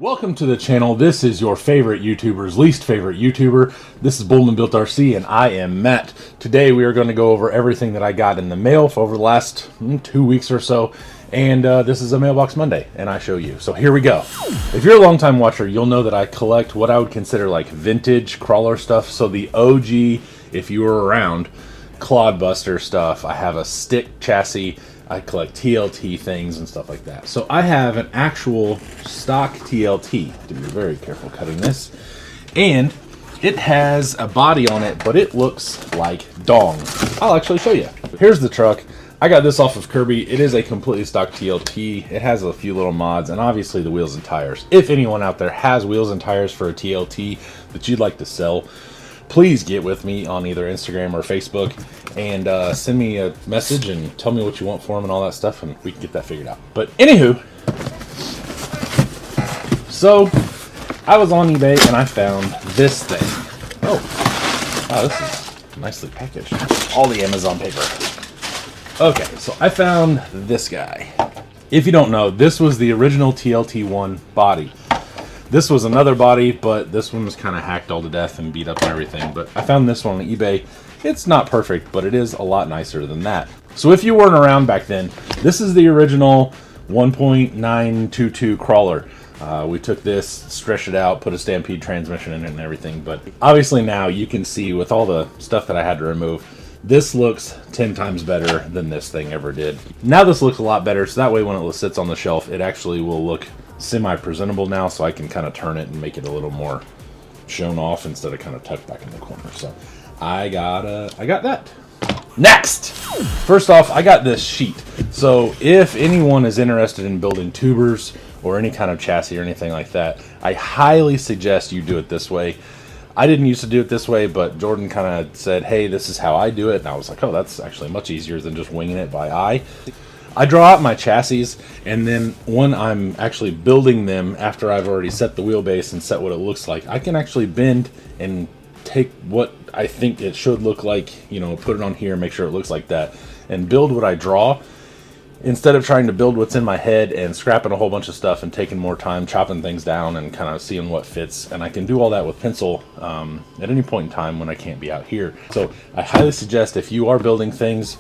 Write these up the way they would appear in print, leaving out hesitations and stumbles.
Welcome to the channel. This is your favorite YouTuber's least favorite YouTuber. This is Bullman Built RC and I am Matt. Today we are going to go over everything that I got in the mail for over the last 2 weeks or so. And this is a Mailbox Monday and I show you. So here we go. If you're a longtime watcher, you'll know that I collect what I would consider like vintage crawler stuff. So the OG, if you were around, Clodbuster stuff. I have a stick chassis. I collect TLT things and stuff like that. So I have an actual stock TLT. I have to be very careful cutting this. And it has a body on it, but it looks like dong. I'll actually show you. Here's the truck. I got this off of Kirby. It is a completely stock TLT. It has a few little mods and obviously the wheels and tires. If anyone out there has wheels and tires for a TLT that you'd like to sell, please get with me on either Instagram or Facebook and send me a message and tell me what you want for them and all that stuff, and we can get that figured out. But anywho, so I was on eBay and I found this thing. Oh, wow, this is nicely packaged. All the Amazon paper. Okay, so I found this guy. If you don't know, this was the original TLT1 body. This was another body, but this one was kind of hacked all to death and beat up and everything. But I found this one on eBay. It's not perfect, but it is a lot nicer than that. So if you weren't around back then, this is the original 1.922 crawler. We took this, stretched it out, put a Stampede transmission in it and everything. But obviously now you can see with all the stuff that I had to remove, this looks 10 times better than this thing ever did. Now this looks a lot better, so that way when it sits on the shelf, it actually will look semi-presentable now, so I can kind of turn it and make it a little more shown off instead of kind of tucked back in the corner. So I got that. Next, first off, I got this sheet. So if anyone is interested in building tubers or any kind of chassis or anything like that, I highly suggest you do it this way. I didn't used to do it this way, but Jordan kind of said, hey, this is how I do it, and I was like, oh, that's actually much easier than just winging it by eye. I draw out my chassis, and then when I'm actually building them after I've already set the wheelbase and set what it looks like, I can actually bend and take what I think it should look like, you know, put it on here, make sure it looks like that, and build what I draw, instead of trying to build what's in my head and scrapping a whole bunch of stuff and taking more time chopping things down and kind of seeing what fits. And I can do all that with pencil at any point in time when I can't be out here. So I highly suggest if you are building things,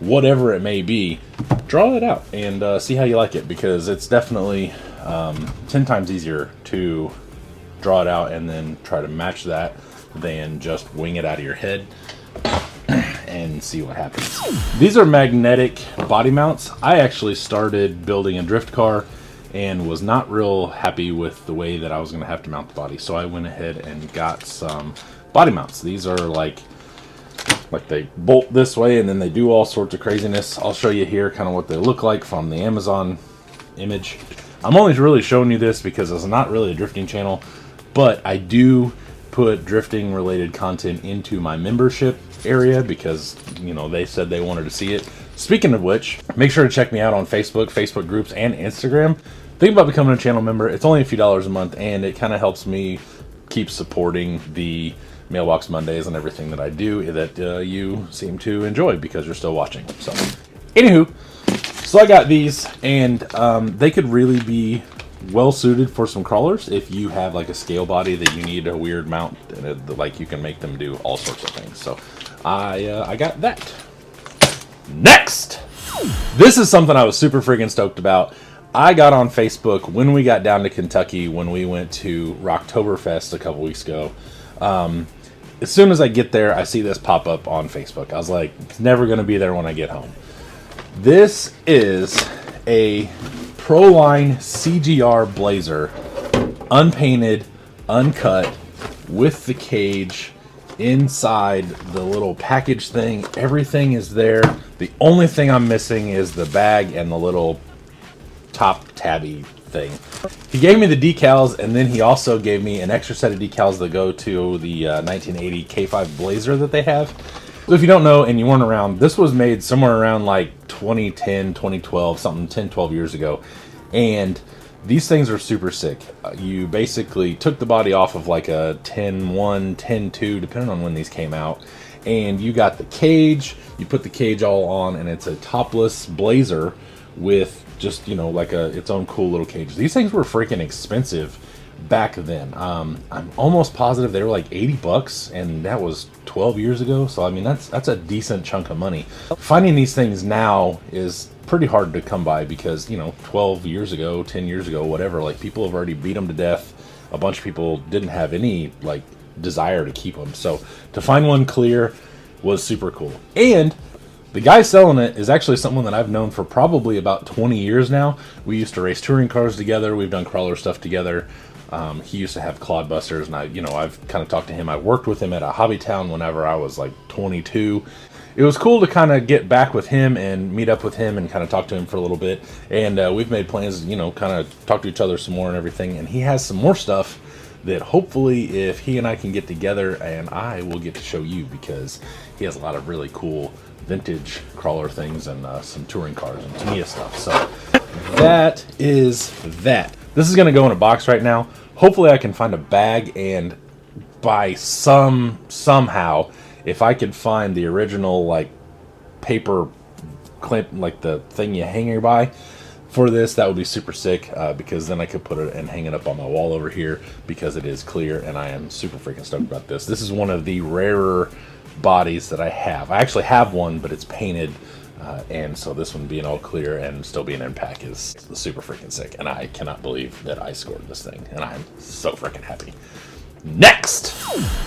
whatever it may be, draw it out and see how you like it, because it's definitely 10 times easier to draw it out and then try to match that than just wing it out of your head and see what happens. These are magnetic body mounts. I actually started building a drift car and was not real happy with the way that I was going to have to mount the body, so I went ahead and got some body mounts. These are like they bolt this way and then they do all sorts of craziness. I'll show you here kind of what they look like from the Amazon image. I'm only really showing you this because it's not really a drifting channel, but I do put drifting related content into my membership area because, you know, they said they wanted to see it. Speaking of which, make sure to check me out on Facebook groups, and Instagram. Think about becoming a channel member. It's only a few dollars a month, and it kind of helps me keep supporting the Mailbox Mondays and everything that I do that you seem to enjoy because you're still watching. So, anywho, so I got these, and they could really be well suited for some crawlers if you have like a scale body that you need a weird mount, and like you can make them do all sorts of things. So I got that. Next, this is something I was super freaking stoked about. I got on Facebook when we got down to Kentucky, when we went to Rocktoberfest a couple weeks ago. As soon as I get there, I see this pop up on Facebook. I was like, it's never going to be there when I get home. This is a Proline CGR Blazer, unpainted, uncut, with the cage inside the little package thing. Everything is there. The only thing I'm missing is the bag and the little top tabby thing. He gave me the decals, and then he also gave me an extra set of decals that go to the 1980 K5 Blazer that they have. So if you don't know and you weren't around, this was made somewhere around like 2010, 2012, something 10, 12 years ago. And these things are super sick. You basically took the body off of like a 10-1, 10-2, depending on when these came out. And you got the cage, you put the cage all on, and it's a topless Blazer with just, you know, like its own cool little cage. These things were freaking expensive back then. I'm almost positive they were like 80 bucks, and that was 12 years ago. So I mean, that's a decent chunk of money. Finding these things now is pretty hard to come by because, you know, 12 years ago, 10 years ago, whatever, like people have already beat them to death. A bunch of people didn't have any like desire to keep them. So to find one clear was super cool. And the guy selling it is actually someone that I've known for probably about 20 years now. We used to race touring cars together. We've done crawler stuff together. He used to have clodbusters, and I've kind of talked to him. I worked with him at a hobby town whenever I was like 22. It was cool to kind of get back with him and meet up with him and kind of talk to him for a little bit. And we've made plans, you know, kind of talk to each other some more and everything. And he has some more stuff that hopefully if he and I can get together, and I will get to show you, because he has a lot of really cool vintage crawler things and some touring cars and Tamiya stuff. So that is that. This is going to go in a box right now. Hopefully I can find a bag, and by somehow, if I could find the original like paper clip, like the thing you hang your by for this, that would be super sick, because then I could put it and hang it up on my wall over here, because it is clear, and I am super freaking stoked about this. This is one of the rarer bodies that I have. I actually have one, but it's painted, and so this one being all clear and still being in pack is super freaking sick, and I cannot believe that I scored this thing, and I'm so freaking happy. Next!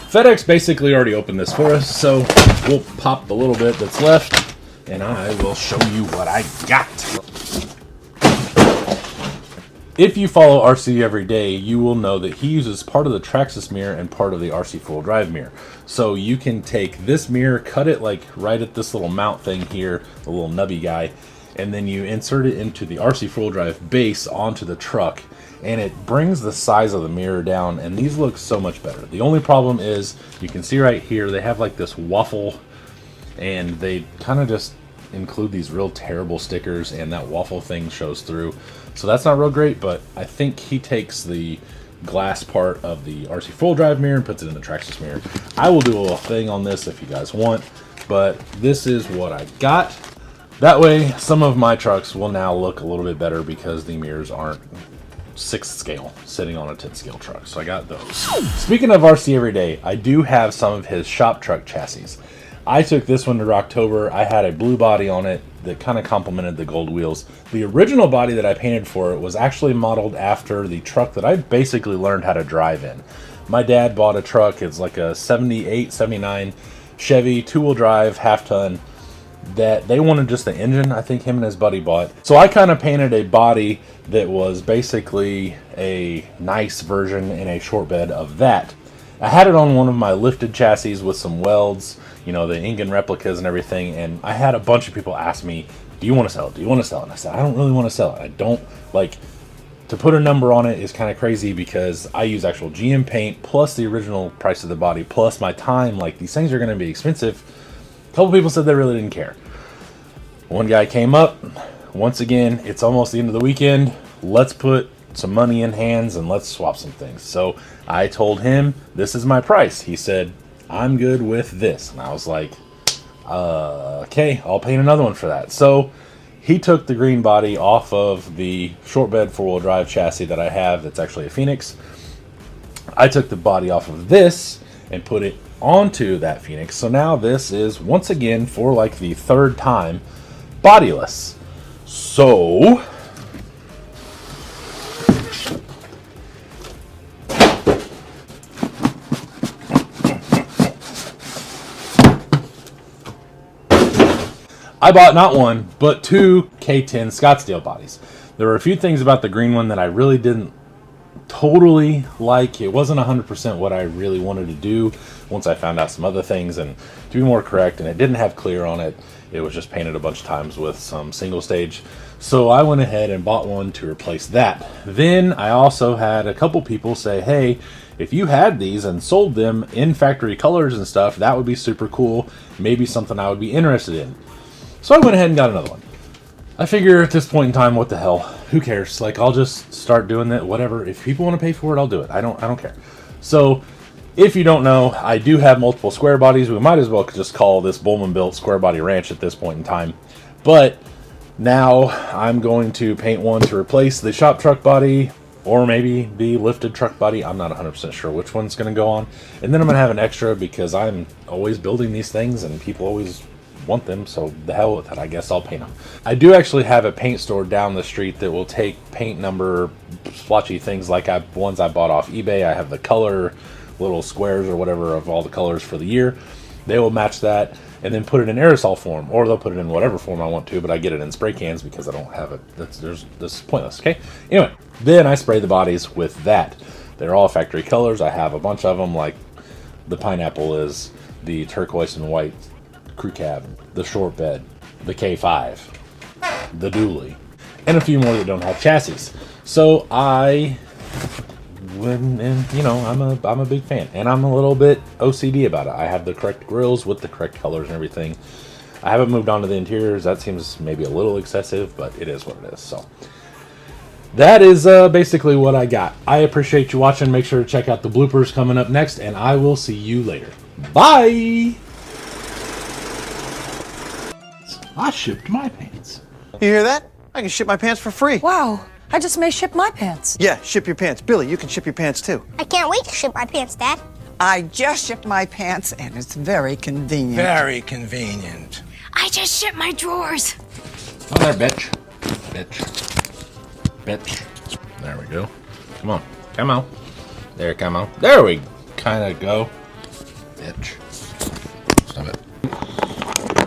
FedEx basically already opened this for us, so we'll pop the little bit that's left, and I will show you what I got. If you follow RC every day, you will know that he uses part of the Traxxas mirror and part of the RC full drive mirror. So you can take this mirror, cut it like right at this little mount thing here, the little nubby guy, and then you insert it into the RC full drive base onto the truck, and it brings the size of the mirror down, and these look so much better. The only problem is, you can see right here, they have like this waffle, and they kind of just include these real terrible stickers, and that waffle thing shows through. So that's not real great, but I think he takes the glass part of the RC full drive mirror and puts it in the Traxxas mirror. I will do a little thing on this if you guys want, but this is what I got. That way, some of my trucks will now look a little bit better because the mirrors aren't 6th scale sitting on a 10th scale truck. So I got those. Speaking of RC Everyday, I do have some of his shop truck chassis. I took this one to Rocktober. I had a blue body on it that kind of complemented the gold wheels. The original body that I painted for it was actually modeled after the truck that I basically learned how to drive in. My dad bought a truck. It's like a 78, 79 Chevy 2-wheel drive, half-ton, that they wanted just the engine. I think him and his buddy bought. So I kind of painted a body that was basically a nice version in a short bed of that. I had it on one of my lifted chassis with some welds, you know, the Ingen replicas and everything, and I had a bunch of people ask me, do you want to sell it? Do you want to sell it? And I said, I don't really want to sell it. I don't, like, to put a number on it is kind of crazy because I use actual GM paint plus the original price of the body plus my time. Like, these things are going to be expensive. A couple people said they really didn't care. One guy came up. Once again, it's almost the end of the weekend. Let's put some money in hands and let's swap some things. So I told him, this is my price. He said, I'm good with this. And I was like, okay, I'll paint another one for that. So he took the green body off of the short bed 4-wheel drive chassis that I have. That's actually a Phoenix. I took the body off of this and put it onto that Phoenix. So now this is, once again, for like the 3rd time, bodiless. So I bought not one, but 2 K10 Scottsdale bodies. There were a few things about the green one that I really didn't totally like. It wasn't 100% what I really wanted to do once I found out some other things, and to be more correct, and it didn't have clear on it. It was just painted a bunch of times with some single stage. So I went ahead and bought one to replace that. Then I also had a couple people say, hey, if you had these and sold them in factory colors and stuff, that would be super cool. Maybe something I would be interested in. So I went ahead and got another one. I figure at this point in time, what the hell? Who cares? Like, I'll just start doing that, whatever. If people want to pay for it, I'll do it. I don't care. So if you don't know, I do have multiple square bodies. We might as well just call this Bullman Built Square Body Ranch at this point in time. But Now I'm going to paint one to replace the shop truck body, or maybe the lifted truck body. I'm not 100% sure which one's going to go on. And then I'm going to have an extra because I'm always building these things and people always want them, so the hell with it, I guess I'll paint them. I do actually have a paint store down the street that will take paint number splotchy things like ones I bought off eBay. I have the color little squares or whatever of all the colors for the year. They will match that and then put it in aerosol form, or they'll put it in whatever form I want to, but I get it in spray cans because I don't have it. This is pointless, okay? Anyway, then I spray the bodies with that. They're all factory colors. I have a bunch of them, like the pineapple is the turquoise and white crew cab, the short bed, the K5, the dually, and a few more that don't have chassis. So I'm a big fan, and I'm a little bit OCD about it. I have the correct grills with the correct colors and everything. I haven't moved on to the interiors. That seems maybe a little excessive, but it is what it is. So that is basically what I got. I appreciate you watching. Make sure to check out the bloopers coming up next, and I will see you later. Bye! I shipped my pants. You hear that? I can ship my pants for free. Wow, I just may ship my pants. Yeah, ship your pants. Billy, you can ship your pants too. I can't wait to ship my pants, Dad. I just shipped my pants, and it's very convenient. Very convenient. I just shipped my drawers. Oh, there, bitch. Bitch. There we go. Come on. Come on. There, come on. There we kind of go. Bitch. Stop it.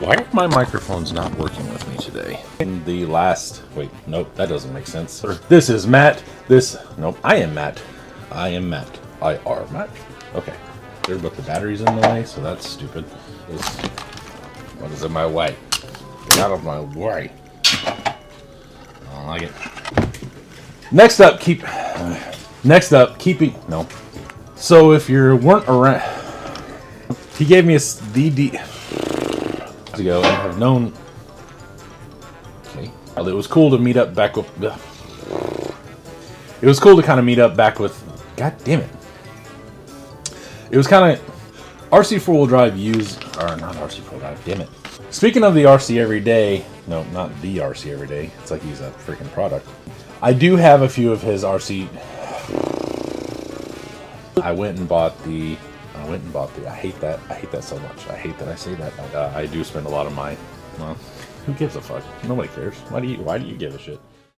Why are my microphones not working with me today? In the last... Wait, nope, that doesn't make sense. This is Matt. Nope, I am Matt. I am Matt. I are Matt. Okay. There's but the battery's in the way, so that's stupid. What is in my way? Get out of my way. I don't like it. Next up, keeping... No. So if you weren't around... He gave me a DD... ago and have known. Okay. Well, it was cool to meet up back with. It was cool to kind of meet up back with. God damn it! It was kind of RC 4-wheel drive or not RC 4-wheel drive. Damn it! Speaking of the RC every day, no, not the RC every day. It's like he's a freaking product. I do have a few of his RC. I went and bought the. I hate that so much. I hate that I say that. I do spend a lot of my, well, who gives a fuck? Nobody cares. Why do you give a shit?